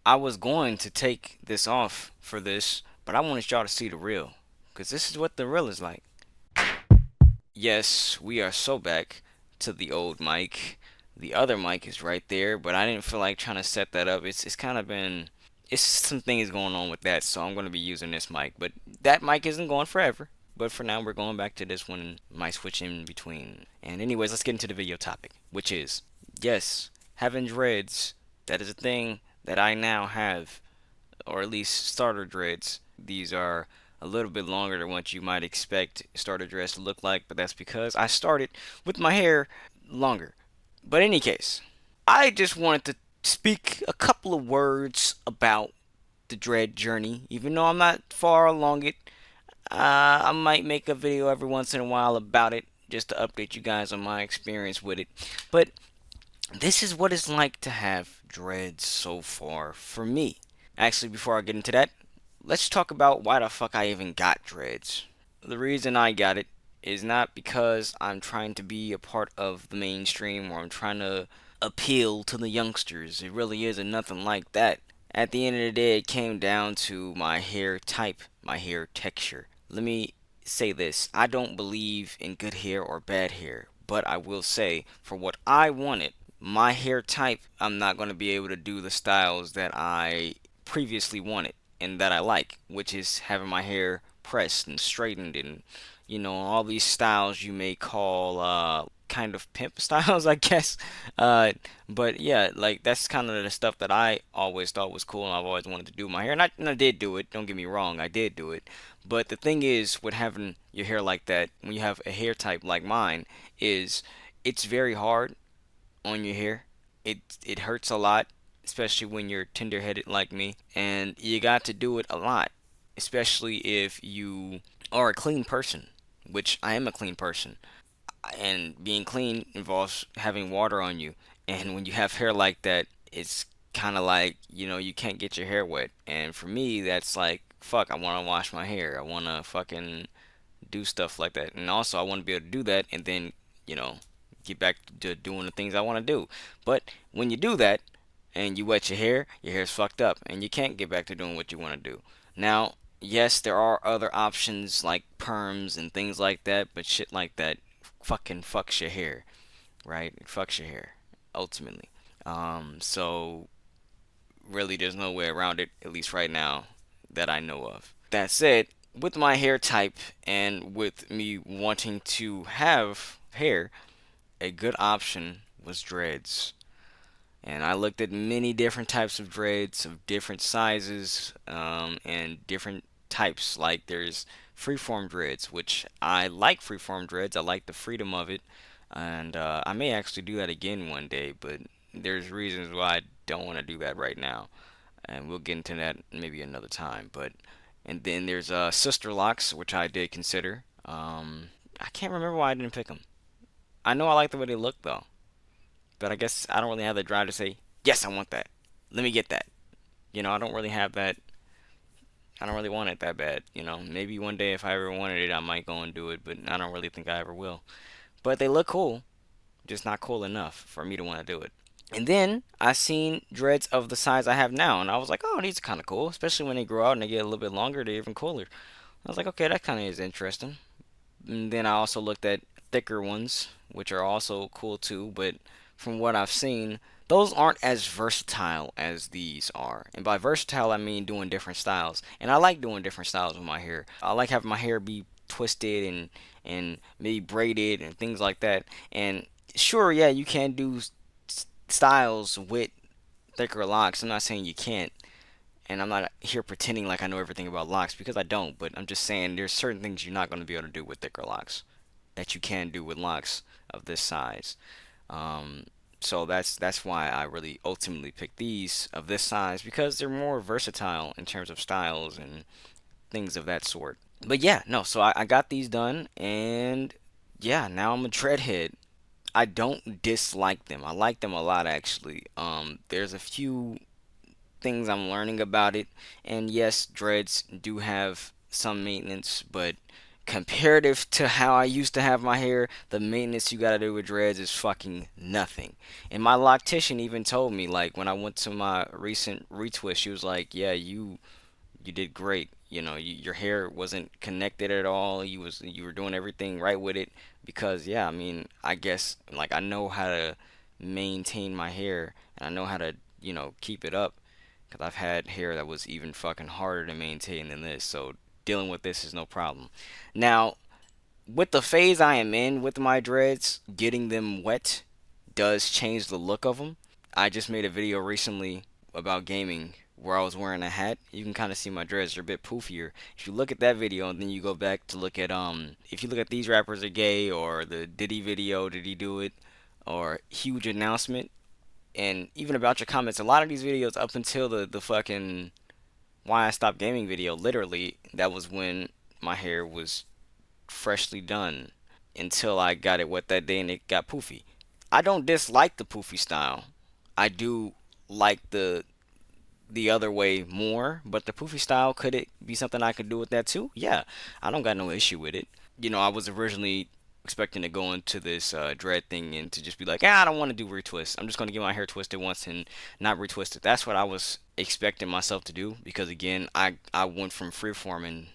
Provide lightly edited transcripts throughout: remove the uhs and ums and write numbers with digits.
I was going to take this off for this, but I wanted y'all to see the real, because this is what the real is like. Yes, we are so back to the old mic. The other mic is right there, but I didn't feel like trying to set that up. It's kind of been it's some things going on with that, so I'm going to be using this mic. But that mic isn't going forever. But for now, we're going back to this one and might switch in between. And anyways, let's get into the video topic, which is yes, having dreads. That is a thing that I now have, or at least starter dreads. These are a little bit longer than what you might expect starter dreads to look like, but that's because I started with my hair longer. But in any case, I just wanted to speak a couple of words about the dread journey, even though I'm not far along it. I might make a video every once in a while about it just to update you guys on my experience with it. But this is what it's like to have dreads so far for me. Actually, before I get into that, let's talk about why the fuck I even got dreads. The reason I got it is not because I'm trying to be a part of the mainstream or I'm trying to appeal to the youngsters. It really isn't nothing like that. At the end of the day, it came down to my hair type, my hair texture. Let me say this, I don't believe in good hair or bad hair, but I will say, for what I wanted, my hair type, I'm not going to be able to do the styles that I previously wanted and that I like, which is having my hair pressed and straightened and, all these styles you may call kind of pimp styles, I guess. Uh, but yeah, like that's kind of the stuff that I always thought was cool and I've always wanted to do with my hair. And I did do it, don't get me wrong, I did do it. But the thing is, with having your hair like that, when you have a hair type like mine, is it's very hard on your hair. It hurts a lot, especially when you're tender-headed like me, and you got to do it a lot, especially if you are a clean person, which I am a clean person. And being clean involves having water on you. And when you have hair like that, it's kind of like, you can't get your hair wet. And for me, that's like, fuck, I want to wash my hair. I want to fucking do stuff like that. And also, I want to be able to do that and then, you know, get back to doing the things I want to do. But when you do that and you wet your hair's fucked up and you can't get back to doing what you want to do. Now, yes, there are other options like perms and things like that, but shit like that fucking fucks your hair, right? It fucks your hair, ultimately. So really, there's no way around it, at least right now, that I know of. That said, with my hair type and with me wanting to have hair, a good option was dreads. And I looked at many different types of dreads of different sizes and different types. Like there's freeform dreads, which I like freeform dreads. I like the freedom of it. And I may actually do that again one day, but there's reasons why I don't want to do that right now. And we'll get into that maybe another time. But and then there's sister locks, which I did consider. I can't remember why I didn't pick them. I know I like the way they look though, but I guess I don't really have the drive to say yes, I want that. Let me get that. I don't really have that. I don't really want it that bad. Maybe one day if I ever wanted it, I might go and do it, but I don't really think I ever will. But they look cool, just not cool enough for me to want to do it. And then I seen dreads of the size I have now, and I was like, oh, these are kind of cool, especially when they grow out and they get a little bit longer, they're even cooler. I was like, okay, that kind of is interesting. And then I also looked at thicker ones, which are also cool too, but from what I've seen, those aren't as versatile as these are. And by versatile, I mean doing different styles. And I like doing different styles with my hair. I like having my hair be twisted and maybe braided and things like that. And sure, yeah, you can do styles with thicker locks. I'm not saying you can't. And I'm not here pretending like I know everything about locks because I don't, but I'm just saying there's certain things you're not going to be able to do with thicker locks that you can do with locks of this size. Um, so that's why I really ultimately picked these of this size because they're more versatile in terms of styles and things of that sort. But yeah, no, so I got these done and yeah, now I'm a dreadhead. I don't dislike them. I like them a lot actually. There's a few things I'm learning about it. And yes, dreads do have some maintenance, but comparative to how I used to have my hair, the maintenance you gotta do with dreads is fucking nothing. And my loctician even told me, like, when I went to my recent retwist, she was like, "Yeah, you did great. You know, your hair wasn't connected at all. You were doing everything right with it because yeah, I mean, I guess like I know how to maintain my hair and I know how to keep it up because I've had hair that was even fucking harder to maintain than this. So dealing with this is no problem. Now, with the phase I am in with my dreads, getting them wet does change the look of them. I just made a video recently about gaming where I was wearing a hat. You can kind of see my dreads are a bit poofier. If you look at that video and then you go back to look at if you look at These Rappers Are Gay or the Diddy video, Did He Do It, or Huge Announcement, and even About Your Comments, a lot of these videos up until the fucking Why I Stopped Gaming video, literally that was when my hair was freshly done until I got it wet that day and it got poofy. I don't dislike the poofy style. I do like the other way more, but the poofy style, could it be something I could do with that too? Yeah, I don't got no issue with it. I was originally expecting to go into this dread thing and to just be like, I don't want to do retwists. I'm just going to get my hair twisted once and not retwist it. That's what I was expecting myself to do because again, I went from freeforming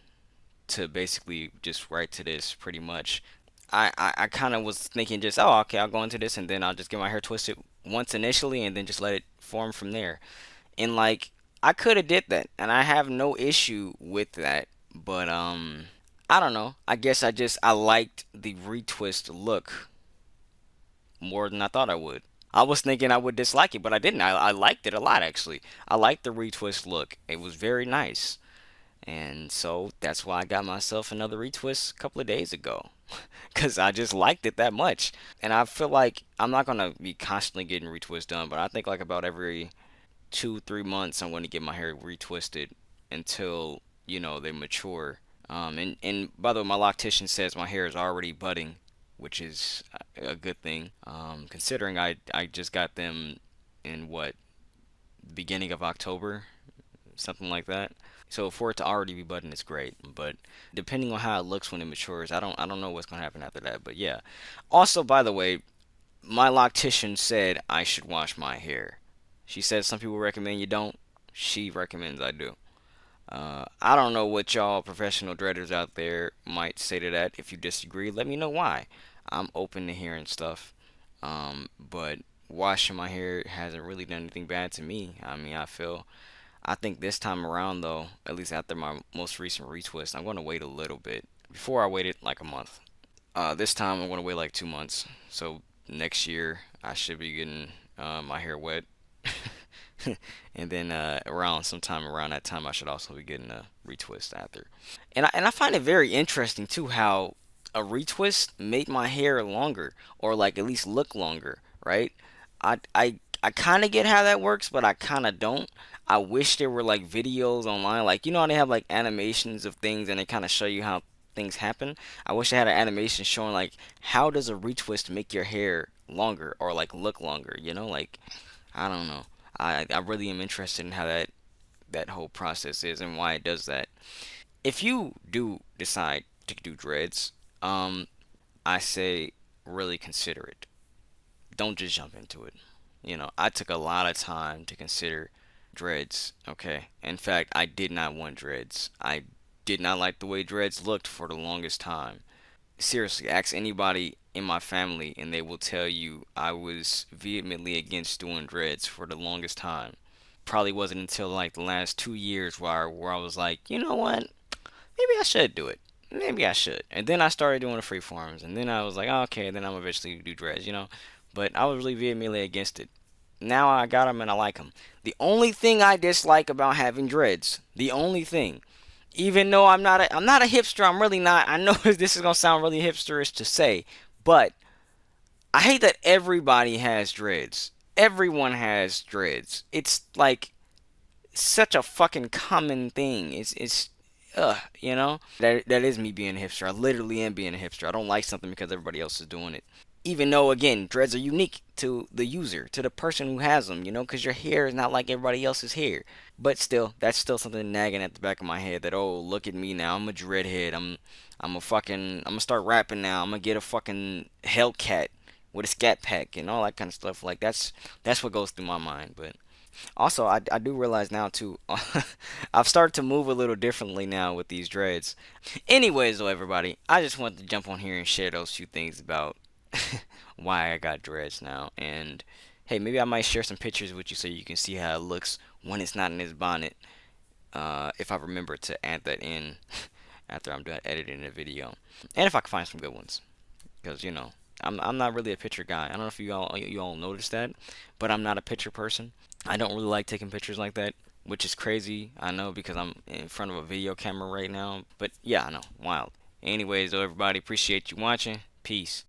to basically just right to this pretty much. I kind of was thinking just, oh, okay, I'll go into this and then I'll just get my hair twisted once initially and then just let it form from there. And like I could have did that and I have no issue with that, but I don't know. I guess I liked the retwist look more than I thought I would. I was thinking I would dislike it, but I didn't. I liked it a lot actually. I liked the retwist look. It was very nice. And so that's why I got myself another retwist a couple of days ago. Because I just liked it that much. And I feel like I'm not going to be constantly getting retwists done, but I think like about every 2 3 months I'm going to get my hair retwisted until they mature. And by the way, my loctician says my hair is already budding, which is a good thing. Considering I just got them in what, beginning of October, something like that. So for it to already be budding, it's great. But depending on how it looks when it matures, I don't know what's gonna happen after that. But yeah. Also, by the way, my loctician said I should wash my hair. She said some people recommend you don't. She recommends I do. I don't know what y'all professional dreaders out there might say to that. If you disagree, let me know why. I'm open to hearing stuff. But washing my hair hasn't really done anything bad to me. I mean, I think this time around, though, at least after my most recent retwist, I'm going to wait a little bit. Before I waited like a month. This time I'm going to wait like 2 months. So next year I should be getting my hair wet. And then around sometime around that time I should also be getting a retwist after. And I find it very interesting too how a retwist made my hair longer or like at least look longer, right? I kind of get how that works, but I kind of don't. I wish there were like videos online, like how they have like animations of things and they kind of show you how things happen. I wish I had an animation showing like how does a retwist make your hair longer or like look longer, like I don't know. I really am interested in how that whole process is and why it does that. If you do decide to do dreads, I say really consider it. Don't just jump into it. I took a lot of time to consider dreads, okay? In fact, I did not want dreads. I did not like the way dreads looked for the longest time. Seriously, ask anybody in my family and they will tell you I was vehemently against doing dreads for the longest time. Probably wasn't until like the last 2 years where I was like, you know what? Maybe I should do it. Maybe I should. And then I started doing the free forms, and then I was like, oh, okay, then I'm eventually do dreads. But I was really vehemently against it. Now I got them and I like them. The only thing I dislike about having dreads, the only thing, even though I'm not a hipster, I'm really not. I know this is gonna sound really hipsterish to say, but I hate that everybody has dreads. Everyone has dreads. It's like such a fucking common thing. That is me being a hipster. I literally am being a hipster. I don't like something because everybody else is doing it. Even though, again, dreads are unique to the user, to the person who has them, you know, because your hair is not like everybody else's hair. But still, that's still something nagging at the back of my head that, oh, look at me now, I'm a dreadhead. I'm gonna start rapping now. I'm gonna get a fucking Hellcat with a scat pack and all that kind of stuff. Like that's what goes through my mind. But also, I do realize now too, I've started to move a little differently now with these dreads. Anyways, though, everybody, I just wanted to jump on here and share those few things about why I got dreads now. And hey, maybe I might share some pictures with you so you can see how it looks when it's not in this bonnet. If I remember to add that in after I'm done editing the video, and if I can find some good ones, because I'm not really a picture guy. I don't know if you all noticed that, but I'm not a picture person. I don't really like taking pictures like that, which is crazy. I know because I'm in front of a video camera right now. But yeah, I know, wild. Anyways, though, everybody, appreciate you watching. Peace.